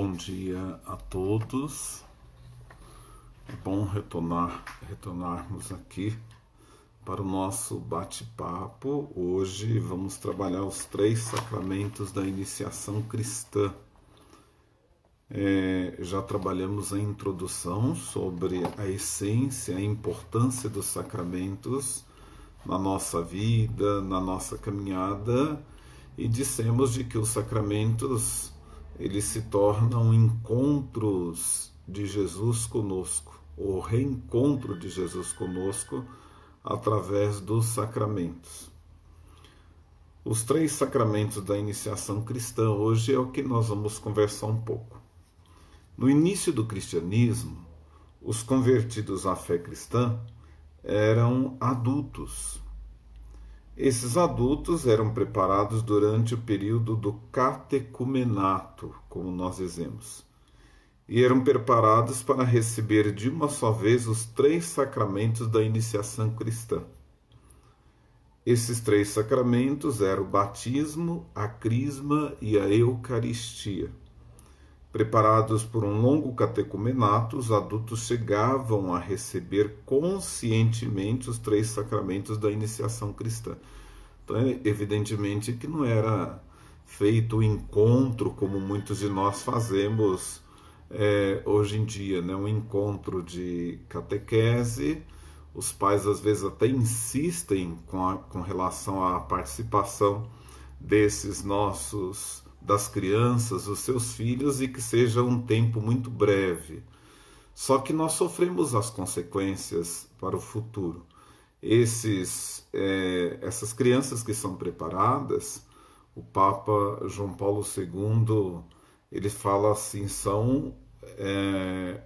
Bom dia a todos. É bom retornarmos aqui para o nosso bate-papo. Hoje vamos trabalhar os 3 sacramentos da iniciação cristã. Já trabalhamos a introdução sobre a essência, a importância dos sacramentos na nossa vida, na nossa caminhada, e dissemos de que os sacramentos eles se tornam encontros de Jesus conosco, o reencontro de Jesus conosco através dos sacramentos. Os 3 sacramentos da iniciação cristã hoje é o que nós vamos conversar um pouco. No início do cristianismo, os convertidos à fé cristã eram adultos. Esses adultos eram preparados durante o período do catecumenato, como nós dizemos, e eram preparados para receber de uma só vez os 3 sacramentos da iniciação cristã. Esses 3 sacramentos eram o batismo, a crisma e a eucaristia. Preparados por um longo catecumenato, os adultos chegavam a receber conscientemente os 3 sacramentos da iniciação cristã. Então, evidentemente que não era feito o encontro como muitos de nós fazemos hoje em dia, né? Um encontro de catequese. Os pais às vezes até insistem com relação à participação das crianças, os seus filhos, e que seja um tempo muito breve. Só que nós sofremos as consequências para o futuro. Essas crianças que são preparadas, o Papa João Paulo II, ele fala assim, são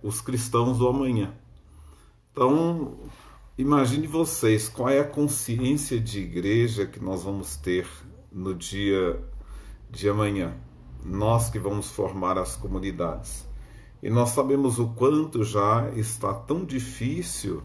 os cristãos do amanhã. Então, imagine vocês, qual é a consciência de igreja que nós vamos ter no dia de amanhã, nós que vamos formar as comunidades. E nós sabemos o quanto já está tão difícil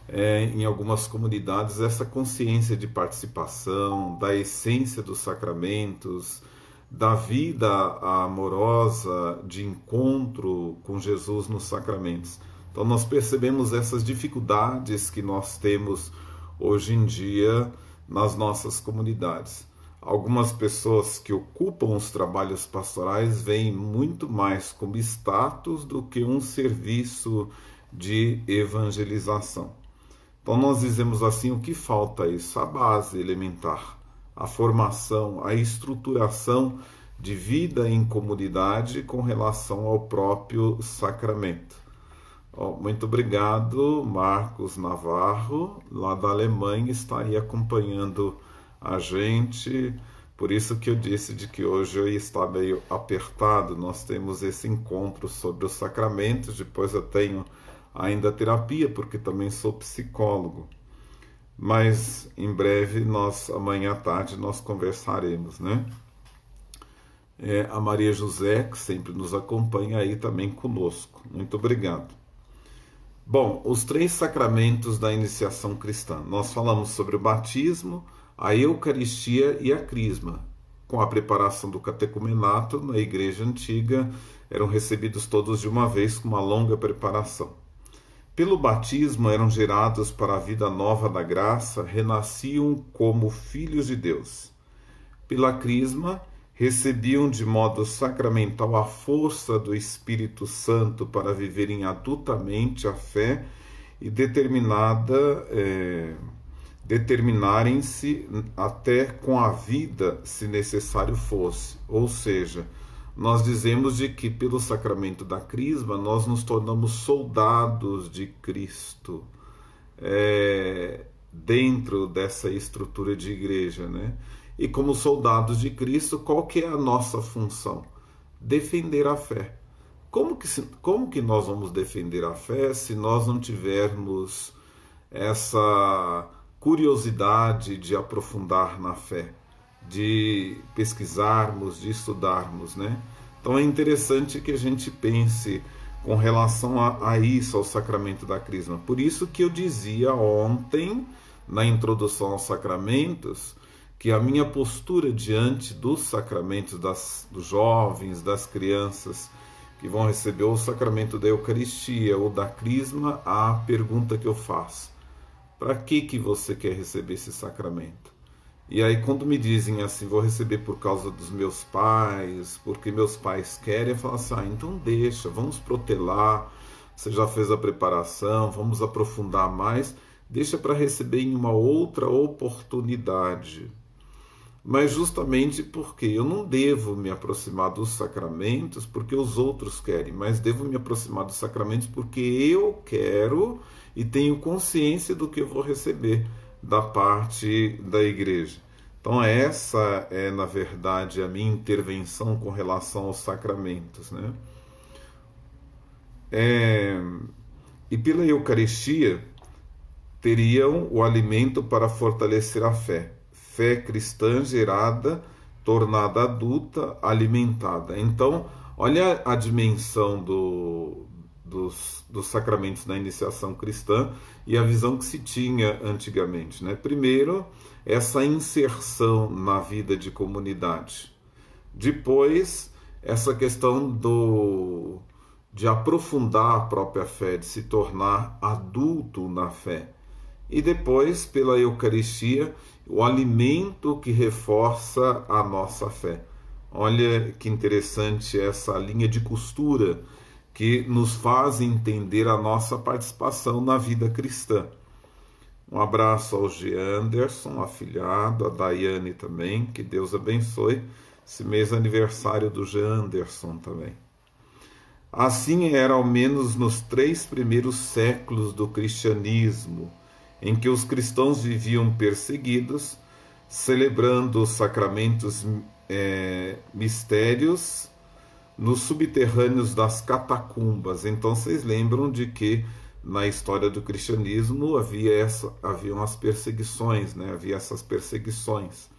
em algumas comunidades essa consciência de participação, da essência dos sacramentos, da vida amorosa de encontro com Jesus nos sacramentos. Então nós percebemos essas dificuldades que nós temos hoje em dia nas nossas comunidades. Algumas pessoas que ocupam os trabalhos pastorais veem muito mais como status do que um serviço de evangelização. Então nós dizemos assim, o que falta é isso? A base elementar, a formação, a estruturação de vida em comunidade com relação ao próprio sacramento. Muito obrigado, Marcos Navarro, lá da Alemanha, está aí acompanhando a gente. Por isso que eu disse de que hoje eu está meio apertado. Nós temos esse encontro sobre os sacramentos, depois eu tenho ainda terapia, porque também sou psicólogo. Mas em breve, amanhã à tarde, nós conversaremos, né? A Maria José, que sempre nos acompanha aí também conosco. Muito obrigado. Bom, os 3 sacramentos da iniciação cristã. Nós falamos sobre o batismo, a eucaristia e a crisma. Com a preparação do catecumenato, na igreja antiga, eram recebidos todos de uma vez com uma longa preparação. Pelo batismo eram gerados para a vida nova da graça, renasciam como filhos de Deus. Pela crisma, recebiam de modo sacramental a força do Espírito Santo para viverem adultamente a fé e determinarem-se até com a vida, se necessário fosse. Ou seja, nós dizemos de que pelo sacramento da crisma nós nos tornamos soldados de Cristo dentro dessa estrutura de igreja, né? E como soldados de Cristo, qual que é a nossa função? Defender a fé. Como que nós vamos defender a fé se nós não tivermos essa curiosidade de aprofundar na fé, de pesquisarmos, de estudarmos, né? Então é interessante que a gente pense com relação a isso, ao sacramento da crisma. Por isso que eu dizia ontem, na introdução aos sacramentos, que a minha postura diante dos sacramentos dos jovens, das crianças que vão receber o sacramento da Eucaristia ou da Crisma, a pergunta que eu faço: para que você quer receber esse sacramento? E aí quando me dizem assim, vou receber por causa dos meus pais, porque meus pais querem, eu falo assim, então deixa, vamos protelar, você já fez a preparação, vamos aprofundar mais, deixa para receber em uma outra oportunidade. Mas justamente porque eu não devo me aproximar dos sacramentos porque os outros querem, mas devo me aproximar dos sacramentos porque eu quero e tenho consciência do que eu vou receber da parte da igreja. Então essa é, na verdade, a minha intervenção com relação aos sacramentos, né? E pela Eucaristia teriam o alimento para fortalecer a fé. Fé cristã gerada, tornada adulta, alimentada. Então, olha a dimensão dos sacramentos da iniciação cristã e a visão que se tinha antigamente, né? Primeiro, essa inserção na vida de comunidade. Depois, essa questão de aprofundar a própria fé, de se tornar adulto na fé. E depois, pela Eucaristia, o alimento que reforça a nossa fé. Olha que interessante essa linha de costura que nos faz entender a nossa participação na vida cristã. Um abraço ao G. Anderson, afilhado, a Daiane também, que Deus abençoe. Esse mês é aniversário do G. Anderson também. Assim era ao menos nos 3 primeiros séculos do cristianismo, em que os cristãos viviam perseguidos, celebrando os sacramentos mistérios nos subterrâneos das catacumbas. Então vocês lembram de que na história do cristianismo haviam as perseguições, né? Havia essas perseguições.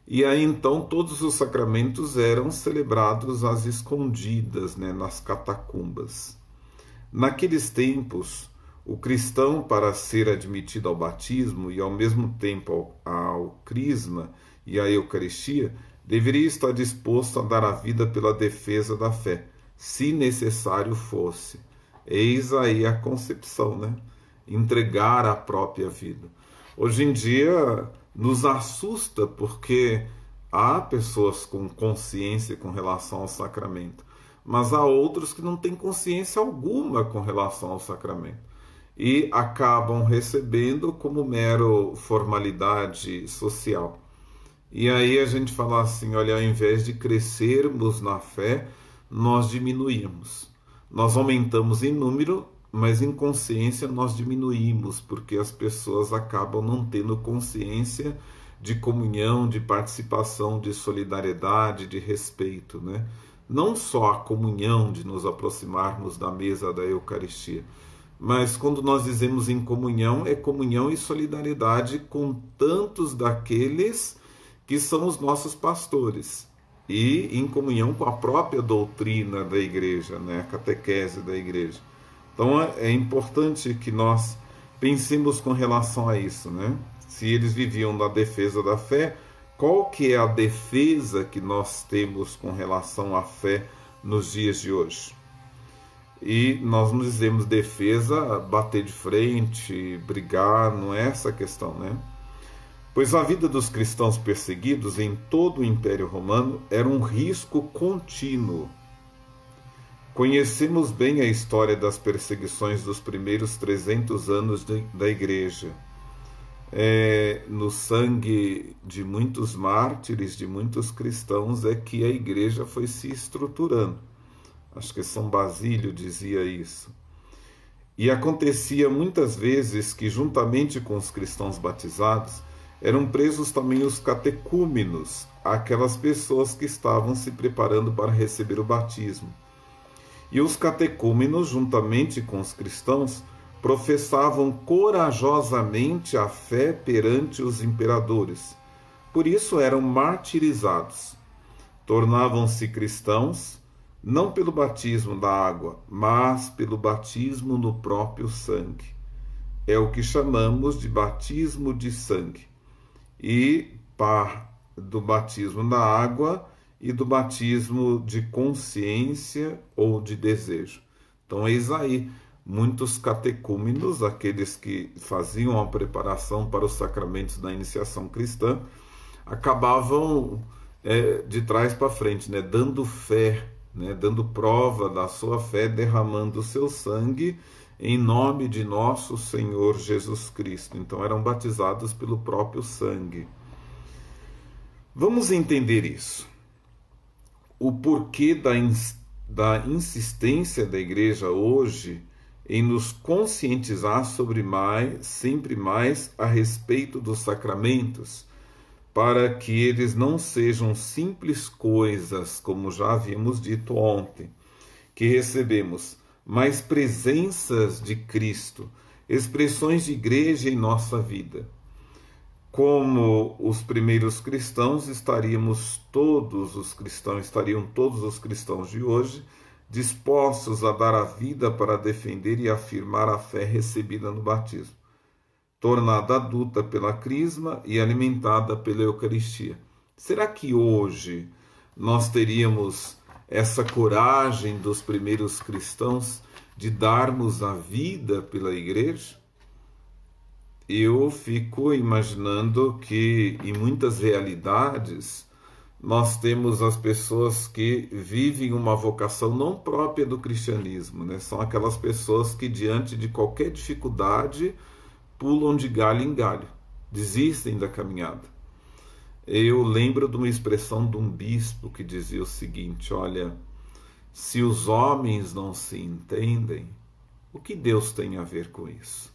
E aí então todos os sacramentos eram celebrados às escondidas, né? Nas catacumbas. Naqueles tempos, o cristão, para ser admitido ao batismo e ao mesmo tempo ao crisma e à Eucaristia, deveria estar disposto a dar a vida pela defesa da fé, se necessário fosse. Eis aí a concepção, né? Entregar a própria vida. Hoje em dia nos assusta porque há pessoas com consciência com relação ao sacramento, mas há outros que não têm consciência alguma com relação ao sacramento e acabam recebendo como mero formalidade social. E aí a gente fala assim, olha, ao invés de crescermos na fé, nós diminuímos. Nós aumentamos em número, mas em consciência nós diminuímos, porque as pessoas acabam não tendo consciência de comunhão, de participação, de solidariedade, de respeito, né? Não só a comunhão de nos aproximarmos da mesa da Eucaristia, mas quando nós dizemos em comunhão, é comunhão e solidariedade com tantos daqueles que são os nossos pastores, e em comunhão com a própria doutrina da igreja, né? A catequese da igreja. Então é importante que nós pensemos com relação a isso, né? Se eles viviam na defesa da fé, qual que é a defesa que nós temos com relação à fé nos dias de hoje? E nós não dizemos defesa, bater de frente, brigar, não é essa a questão, né? Pois a vida dos cristãos perseguidos em todo o Império Romano era um risco contínuo. Conhecemos bem a história das perseguições dos primeiros 300 anos da Igreja. No sangue de muitos mártires, de muitos cristãos, é que a Igreja foi se estruturando. Acho que São Basílio dizia isso. E acontecia muitas vezes que, juntamente com os cristãos batizados, eram presos também os catecúmenos, aquelas pessoas que estavam se preparando para receber o batismo. E os catecúmenos, juntamente com os cristãos, professavam corajosamente a fé perante os imperadores. Por isso eram martirizados. Tornavam-se cristãos, não pelo batismo da água, mas pelo batismo no próprio sangue. É o que chamamos de batismo de sangue. E do batismo na água e do batismo de consciência ou de desejo. Então, eis aí, muitos catecúmenos, aqueles que faziam a preparação para os sacramentos da iniciação cristã, acabavam de trás para frente, né, dando fé, né, dando prova da sua fé, derramando o seu sangue em nome de nosso Senhor Jesus Cristo. Então eram batizados pelo próprio sangue. Vamos entender isso. O porquê da insistência da igreja hoje em nos conscientizar sempre mais a respeito dos sacramentos, para que eles não sejam simples coisas, como já havíamos dito ontem, que recebemos, mas presenças de Cristo, expressões de igreja em nossa vida. Como os primeiros cristãos, estariam todos os cristãos de hoje dispostos a dar a vida para defender e afirmar a fé recebida no batismo, tornada adulta pela crisma e alimentada pela Eucaristia. Será que hoje nós teríamos essa coragem dos primeiros cristãos de darmos a vida pela igreja? Eu fico imaginando que em muitas realidades nós temos as pessoas que vivem uma vocação não própria do cristianismo, né? São aquelas pessoas que diante de qualquer dificuldade pulam de galho em galho, desistem da caminhada. Eu lembro de uma expressão de um bispo que dizia o seguinte: olha, se os homens não se entendem, o que Deus tem a ver com isso?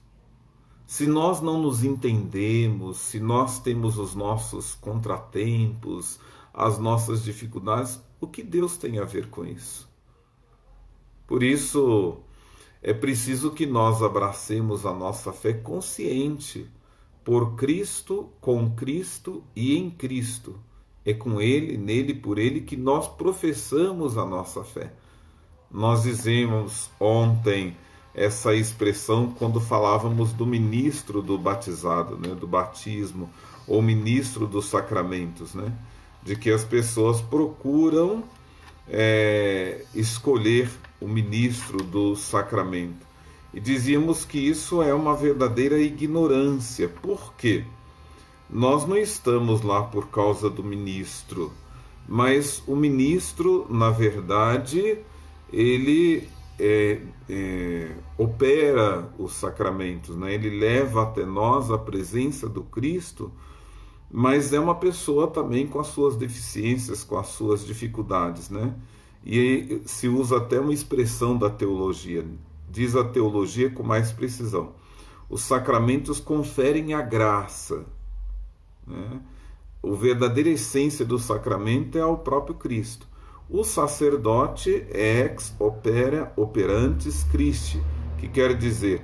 Se nós não nos entendemos, se nós temos os nossos contratempos, as nossas dificuldades, o que Deus tem a ver com isso? Por isso, é preciso que nós abracemos a nossa fé consciente, por Cristo, com Cristo e em Cristo. É com Ele, nele, por Ele que nós professamos a nossa fé. Nós dizemos ontem essa expressão quando falávamos do ministro do batizado, né, do batismo, ou ministro dos sacramentos, né, de que as pessoas procuram escolher o ministro do sacramento. E dizíamos que isso é uma verdadeira ignorância. Por quê? Nós não estamos lá por causa do ministro, mas o ministro, na verdade, ele opera os sacramentos, né? Ele leva até nós a presença do Cristo, mas é uma pessoa também com as suas deficiências, com as suas dificuldades, né? E se usa até uma expressão da teologia, diz a teologia com mais precisão: os sacramentos conferem a graça, né? A verdadeira essência do sacramento é o próprio Cristo. O sacerdote é ex opere operantis Christi, que quer dizer,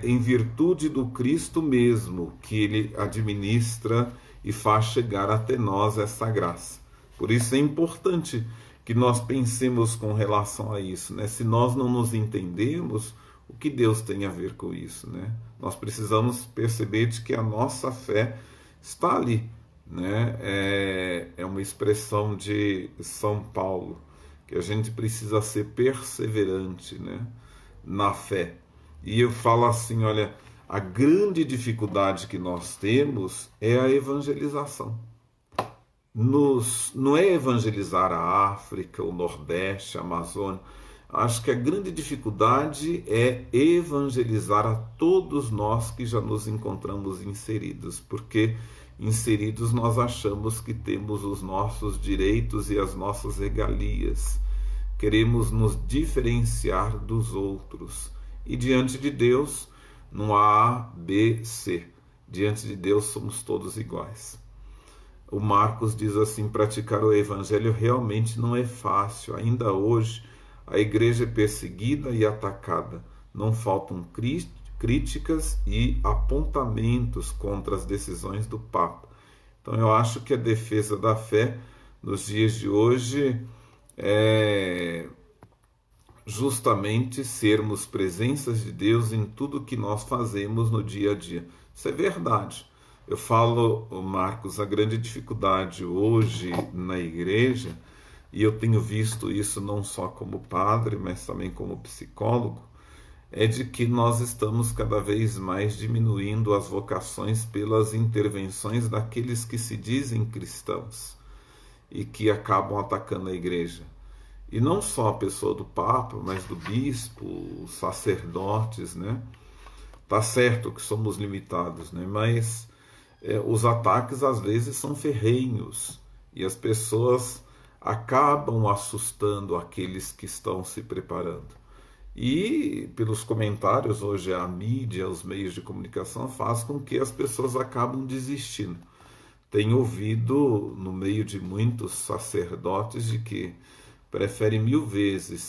em virtude do Cristo mesmo, que ele administra e faz chegar até nós essa graça. Por isso é importante que nós pensemos com relação a isso, né? Se nós não nos entendemos, o que Deus tem a ver com isso, né? Nós precisamos perceber de que a nossa fé está ali, né? É uma expressão de São Paulo, que a gente precisa ser perseverante, né, na fé. E eu falo assim, olha, a grande dificuldade que nós temos é a evangelização. Não é evangelizar a África, o Nordeste, a Amazônia. Acho que a grande dificuldade é evangelizar a todos nós que já nos encontramos inseridos, porque inseridos nós achamos que temos os nossos direitos e as nossas regalias. Queremos nos diferenciar dos outros. E diante de Deus não há A, B, C. Diante de Deus somos todos iguais. O Marcos diz assim: praticar o evangelho realmente não é fácil. Ainda hoje a igreja é perseguida e atacada. Não faltam críticas e apontamentos contra as decisões do Papa. Então eu acho que a defesa da fé nos dias de hoje é justamente sermos presenças de Deus em tudo que nós fazemos no dia a dia. Isso é verdade, Eu falo, Marcos, a grande dificuldade hoje na igreja, e eu tenho visto isso não só como padre, mas também como psicólogo, é de que nós estamos cada vez mais diminuindo as vocações pelas intervenções daqueles que se dizem cristãos e que acabam atacando a igreja. E não só a pessoa do Papa, mas do bispo, os sacerdotes, né? Tá certo que somos limitados, né? Mas os ataques às vezes são ferrenhos e as pessoas acabam assustando aqueles que estão se preparando. E pelos comentários, hoje a mídia, os meios de comunicação faz com que as pessoas acabam desistindo. Tenho ouvido no meio de muitos sacerdotes de que preferem mil vezes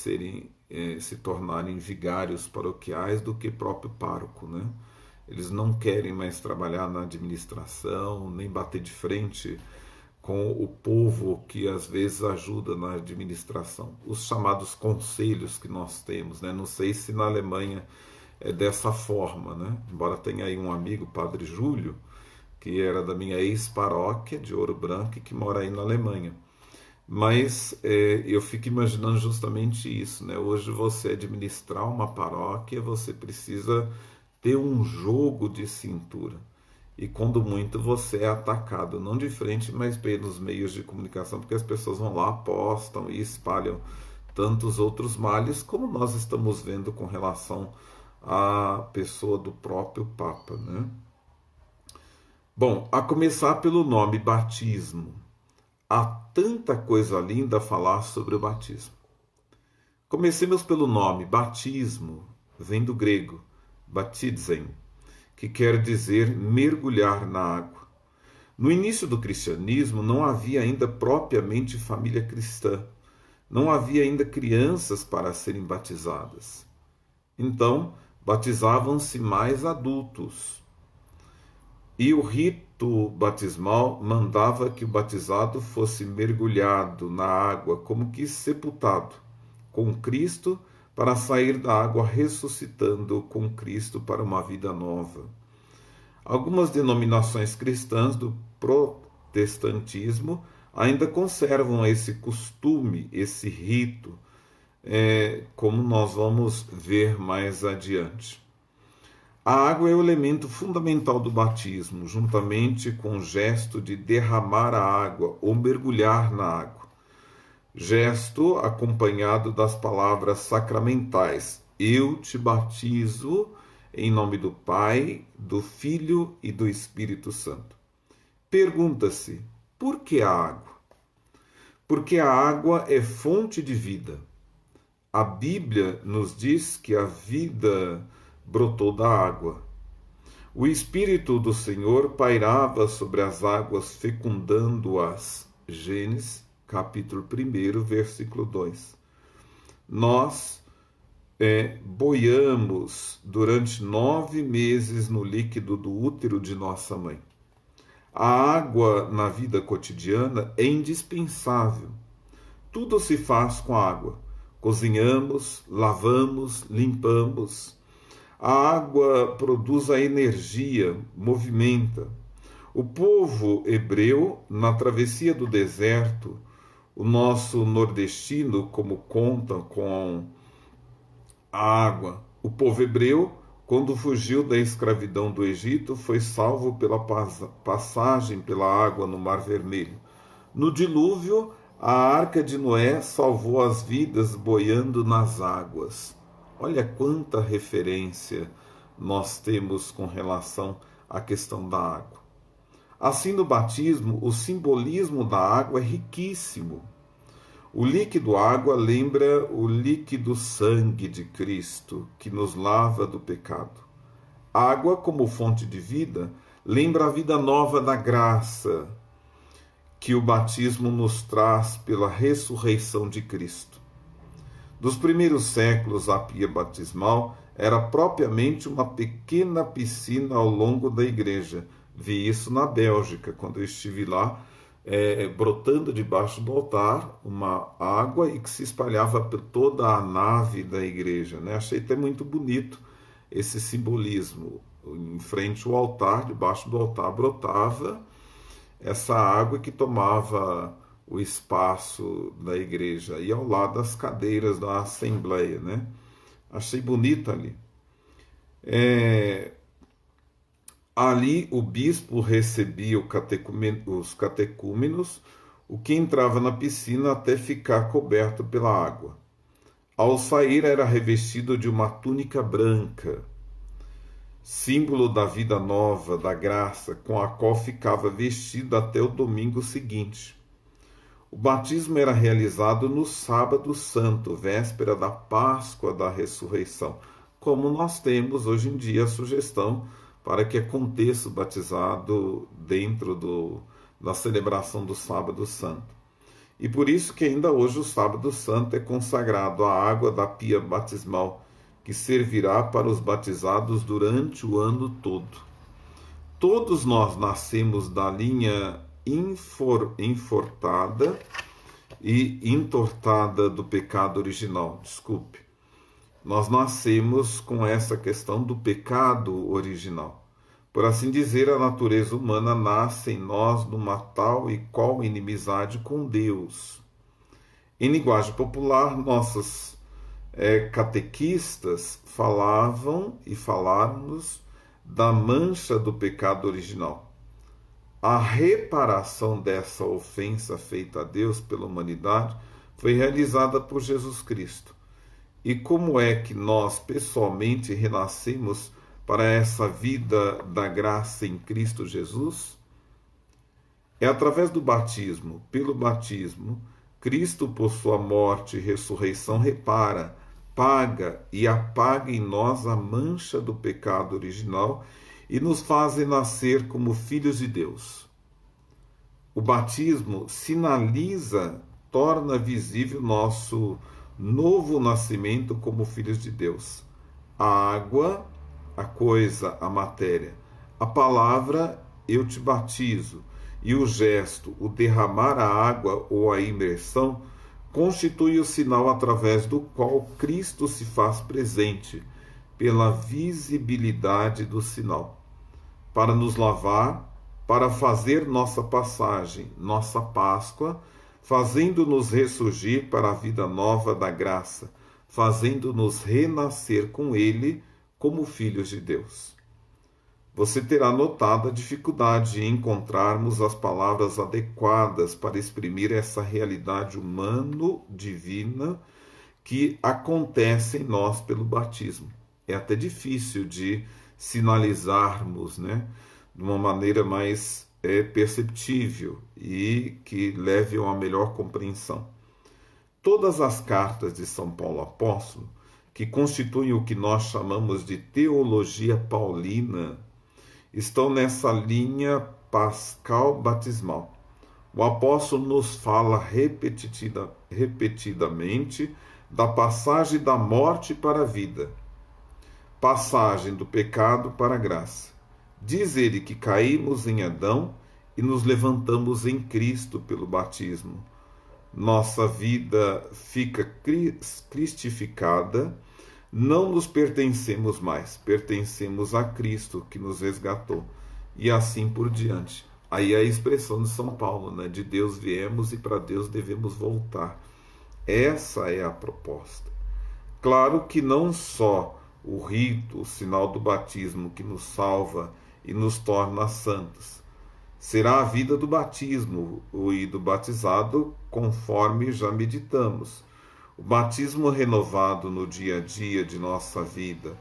se tornarem vigários paroquiais do que próprio pároco, né? Eles não querem mais trabalhar na administração, nem bater de frente com o povo que às vezes ajuda na administração. Os chamados conselhos que nós temos, né? Não sei se na Alemanha é dessa forma, né? Embora tenha aí um amigo, Padre Júlio, que era da minha ex-paróquia de Ouro Branco e que mora aí na Alemanha. Mas eu fico imaginando justamente isso, né? Hoje você administrar uma paróquia, você precisa ter um jogo de cintura. E quando muito você é atacado, não de frente, mas pelos meios de comunicação, porque as pessoas vão lá, postam e espalham tantos outros males, como nós estamos vendo com relação à pessoa do próprio Papa, né? Bom, a começar pelo nome batismo. Há tanta coisa linda a falar sobre o batismo. Comecemos pelo nome, batismo, vem do grego, baptizen, que quer dizer mergulhar na água. No início do cristianismo não havia ainda propriamente família cristã, não havia ainda crianças para serem batizadas. Então, batizavam-se mais adultos. E o rito batismal mandava que o batizado fosse mergulhado na água como que sepultado com Cristo para sair da água ressuscitando com Cristo para uma vida nova. Algumas denominações cristãs do protestantismo ainda conservam esse costume, esse rito, como nós vamos ver mais adiante. A água é o elemento fundamental do batismo, juntamente com o gesto de derramar a água ou mergulhar na água. Gesto acompanhado das palavras sacramentais: eu te batizo em nome do Pai, do Filho e do Espírito Santo. Pergunta-se: por que a água? Porque a água é fonte de vida. A Bíblia nos diz que a vida brotou da água. O Espírito do Senhor pairava sobre as águas, fecundando-as. Gênesis, capítulo 1, versículo 2. Nós boiamos durante 9 meses no líquido do útero de nossa mãe. A água na vida cotidiana é indispensável. Tudo se faz com água. Cozinhamos, lavamos, limpamos. A água produz a energia, movimenta. O povo hebreu, na travessia do deserto, o nosso nordestino, como conta com a água, o povo hebreu, quando fugiu da escravidão do Egito, foi salvo pela passagem pela água no Mar Vermelho. No dilúvio, a arca de Noé salvou as vidas boiando nas águas. Olha quanta referência nós temos com relação à questão da água. Assim, no batismo, o simbolismo da água é riquíssimo. O líquido água lembra o líquido sangue de Cristo, que nos lava do pecado. Água, como fonte de vida, lembra a vida nova da graça, que o batismo nos traz pela ressurreição de Cristo. Dos primeiros séculos, a pia batismal era propriamente uma pequena piscina ao longo da igreja. Vi isso na Bélgica, quando eu estive lá, brotando debaixo do altar uma água e que se espalhava por toda a nave da igreja, né? Achei até muito bonito esse simbolismo. em frente ao altar, debaixo do altar brotava essa água que tomava o espaço da igreja e ao lado das cadeiras da assembleia, né? Achei bonito ali. Ali o bispo recebia os catecúmenos, o que entrava na piscina até ficar coberto pela água. Ao sair era revestido de uma túnica branca, símbolo da vida nova, da graça, com a qual ficava vestido até o domingo seguinte. O batismo era realizado no sábado santo, véspera da Páscoa da ressurreição, como nós temos hoje em dia a sugestão para que aconteça o batizado dentro da celebração do sábado santo. E por isso que ainda hoje o sábado santo é consagrado à água da pia batismal, que servirá para os batizados durante o ano todo. Todos nós nascemos da linha entortada do pecado original. Desculpe. Nós nascemos com essa questão do pecado original. Por assim dizer, a natureza humana nasce em nós numa tal e qual inimizade com Deus. Em linguagem popular, nossos catequistas falavam e falaram-nos da mancha do pecado original. A reparação dessa ofensa feita a Deus pela humanidade foi realizada por Jesus Cristo. E como é que nós pessoalmente renascemos para essa vida da graça em Cristo Jesus? É através do batismo. Pelo batismo, Cristo, por sua morte e ressurreição, repara, paga e apaga em nós a mancha do pecado original e nos faz nascer como filhos de Deus. O batismo sinaliza, torna visível nosso novo nascimento como filhos de Deus. A água, a coisa, a matéria. A palavra, eu te batizo. E o gesto, o derramar a água ou a imersão, constitui o sinal através do qual Cristo se faz presente, pela visibilidade do sinal, para nos lavar, para fazer nossa passagem, nossa Páscoa, fazendo-nos ressurgir para a vida nova da graça, fazendo-nos renascer com Ele como filhos de Deus. Você terá notado a dificuldade em encontrarmos as palavras adequadas para exprimir essa realidade humano-divina que acontece em nós pelo batismo. É até difícil de sinalizarmos, né, de uma maneira mais perceptível e que leve a uma melhor compreensão. Todas as cartas de São Paulo Apóstolo, que constituem o que nós chamamos de teologia paulina, estão nessa linha pascal batismal. O apóstolo nos fala repetidamente da passagem da morte para a vida, passagem do pecado para a graça. Diz ele que caímos em Adão e nos levantamos em Cristo pelo batismo. Nossa vida fica cristificada, não nos pertencemos mais, pertencemos a Cristo que nos resgatou. E assim por diante. Aí é a expressão de São Paulo, né? De Deus viemos e para Deus devemos voltar. Essa é a proposta. Claro que não só o rito, o sinal do batismo que nos salva e nos torna santos. Será a vida do batismo e do batizado, conforme já meditamos. O batismo renovado no dia a dia de nossa vida,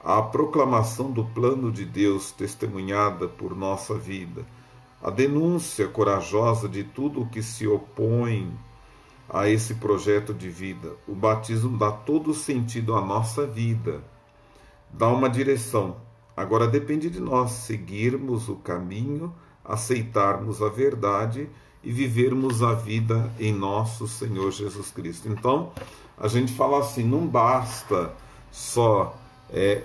a proclamação do plano de Deus testemunhada por nossa vida, a denúncia corajosa de tudo o que se opõe a esse projeto de vida. O batismo dá todo sentido à nossa vida, dá uma direção. Agora depende de nós seguirmos o caminho, aceitarmos a verdade e vivermos a vida em nosso Senhor Jesus Cristo. Então, a gente fala assim, não basta só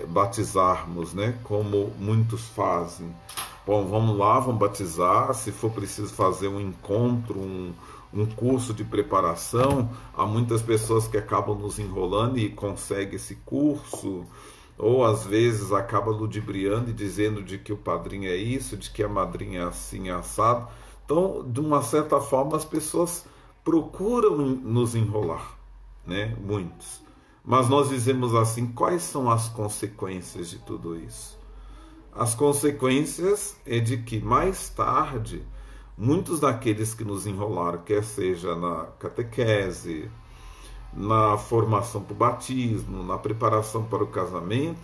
batizarmos, né, como muitos fazem. Bom, vamos lá, vamos batizar, se for preciso fazer um encontro, um curso de preparação. Há muitas pessoas que acabam nos enrolando e conseguem esse curso ou às vezes acaba ludibriando e dizendo de que o padrinho é isso, de que a madrinha é assim, é assado. Então, de uma certa forma, as pessoas procuram nos enrolar, né? Muitos. Mas nós dizemos assim, quais são as consequências de tudo isso? As consequências é de que mais tarde, muitos daqueles que nos enrolaram, quer seja na catequese, na formação para o batismo, na preparação para o casamento,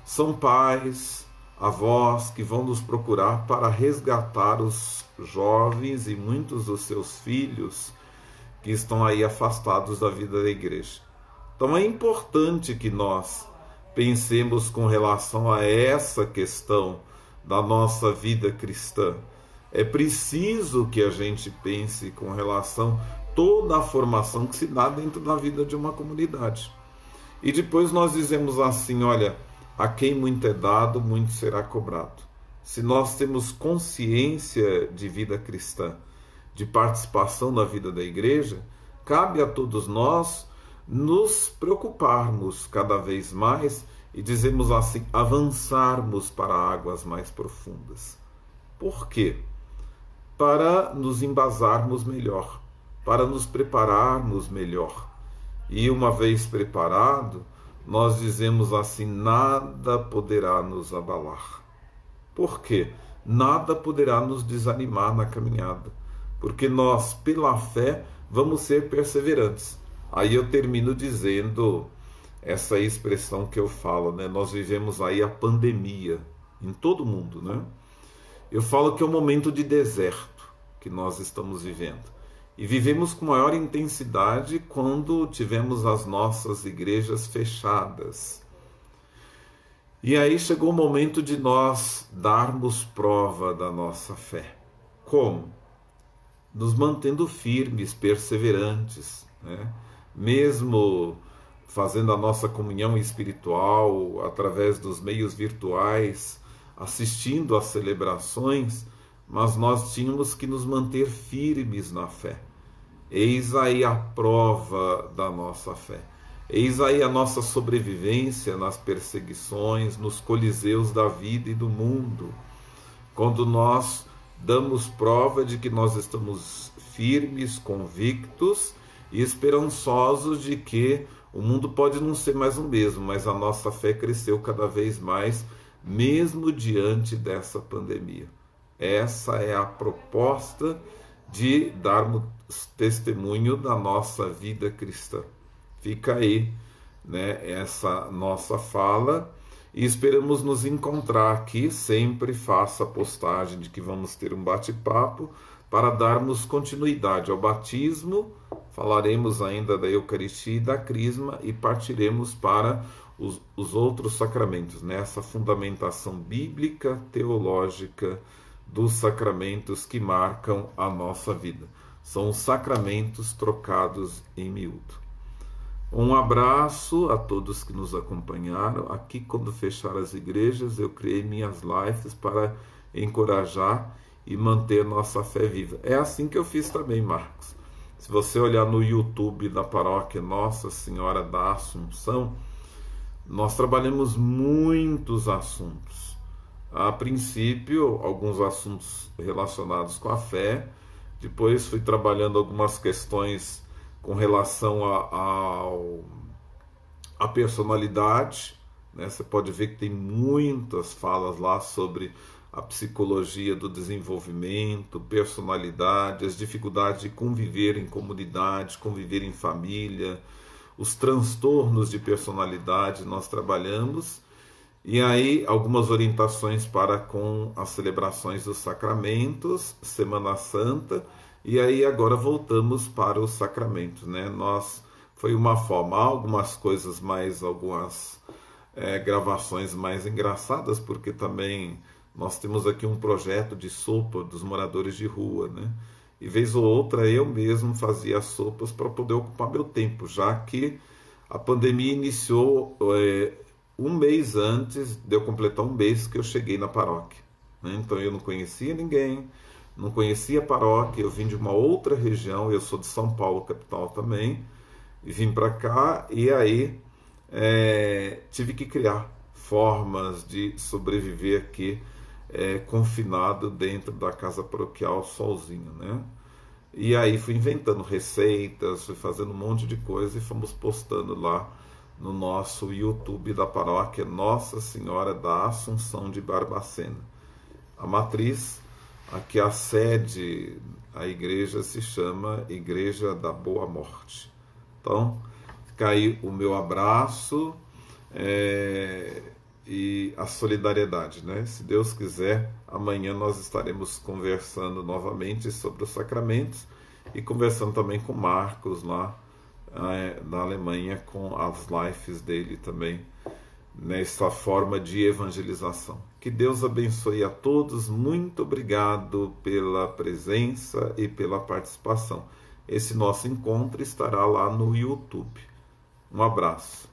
são pais, avós que vão nos procurar para resgatar os jovens e muitos dos seus filhos que estão aí afastados da vida da igreja. Então é importante que nós pensemos com relação a essa questão da nossa vida cristã. É preciso que a gente pense com relação a toda a formação que se dá dentro da vida de uma comunidade. E depois nós dizemos assim, olha, a quem muito é dado, muito será cobrado. Se nós temos consciência de vida cristã, de participação na vida da igreja, cabe a todos nós nos preocuparmos cada vez mais e dizemos assim, avançarmos para águas mais profundas. Por quê? Para nos embasarmos melhor, para nos prepararmos melhor. E uma vez preparado, nós dizemos assim, nada poderá nos abalar. Por quê? Nada poderá nos desanimar na caminhada, porque nós, pela fé, vamos ser perseverantes. Aí eu termino dizendo essa expressão que eu falo, né? Nós vivemos aí a pandemia em todo mundo, né? Eu falo que é um momento de deserto que nós estamos vivendo. E vivemos com maior intensidade quando tivemos as nossas igrejas fechadas. E aí chegou o momento de nós darmos prova da nossa fé. Como? Nos mantendo firmes, perseverantes, né? Mesmo fazendo a nossa comunhão espiritual através dos meios virtuais, assistindo às celebrações, mas nós tínhamos que nos manter firmes na fé. Eis aí a prova da nossa fé. Eis aí a nossa sobrevivência nas perseguições, nos coliseus da vida e do mundo. Quando nós damos prova de que nós estamos firmes, convictos e esperançosos de que o mundo pode não ser mais o mesmo, mas a nossa fé cresceu cada vez mais, mesmo diante dessa pandemia. Essa é a proposta de darmos testemunho da nossa vida cristã. Fica aí, né, essa nossa fala e esperamos nos encontrar aqui. Sempre faça a postagem de que vamos ter um bate-papo para darmos continuidade ao batismo. Falaremos ainda da Eucaristia e da Crisma e partiremos para os outros sacramentos, nessa fundamentação bíblica, teológica dos sacramentos que marcam a nossa vida. São os sacramentos trocados em miúdo. Um abraço a todos que nos acompanharam. Aqui, quando fechar as igrejas, eu criei minhas lives para encorajar e manter nossa fé viva. É assim que eu fiz também, Marcos. Se você olhar no YouTube da paróquia Nossa Senhora da Assunção, nós trabalhamos muitos assuntos. A princípio, alguns assuntos relacionados com a fé. Depois fui trabalhando algumas questões com relação à personalidade, né? Você pode ver que tem muitas falas lá sobre a psicologia do desenvolvimento, personalidade, as dificuldades de conviver em comunidade, conviver em família, os transtornos de personalidade nós trabalhamos. E aí, algumas orientações para com as celebrações dos sacramentos, Semana Santa, e aí agora voltamos para os sacramentos, né? Foi uma forma, algumas coisas mais, algumas gravações mais engraçadas, porque também nós temos aqui um projeto de sopa dos moradores de rua, né? E vez ou outra eu mesmo fazia sopas para poder ocupar meu tempo, já que a pandemia iniciou um mês antes de eu completar um mês que eu cheguei na paróquia, né? Então eu não conhecia ninguém, não conhecia a paróquia, eu vim de uma outra região, eu sou de São Paulo, capital também, e vim para cá, e aí tive que criar formas de sobreviver aqui confinado dentro da casa paroquial sozinho, né? E aí fui inventando receitas, fui fazendo um monte de coisa e fomos postando lá no nosso YouTube da paróquia Nossa Senhora da Assunção de Barbacena. A matriz, aqui a sede, a igreja se chama Igreja da Boa Morte. Então, fica aí o meu abraço e a solidariedade, né? Se Deus quiser, amanhã nós estaremos conversando novamente sobre os sacramentos e conversando também com Marcos lá na Alemanha, com as lives dele também, nessa forma de evangelização. Que Deus abençoe a todos, muito obrigado pela presença e pela participação. Esse nosso encontro estará lá no YouTube. Um abraço.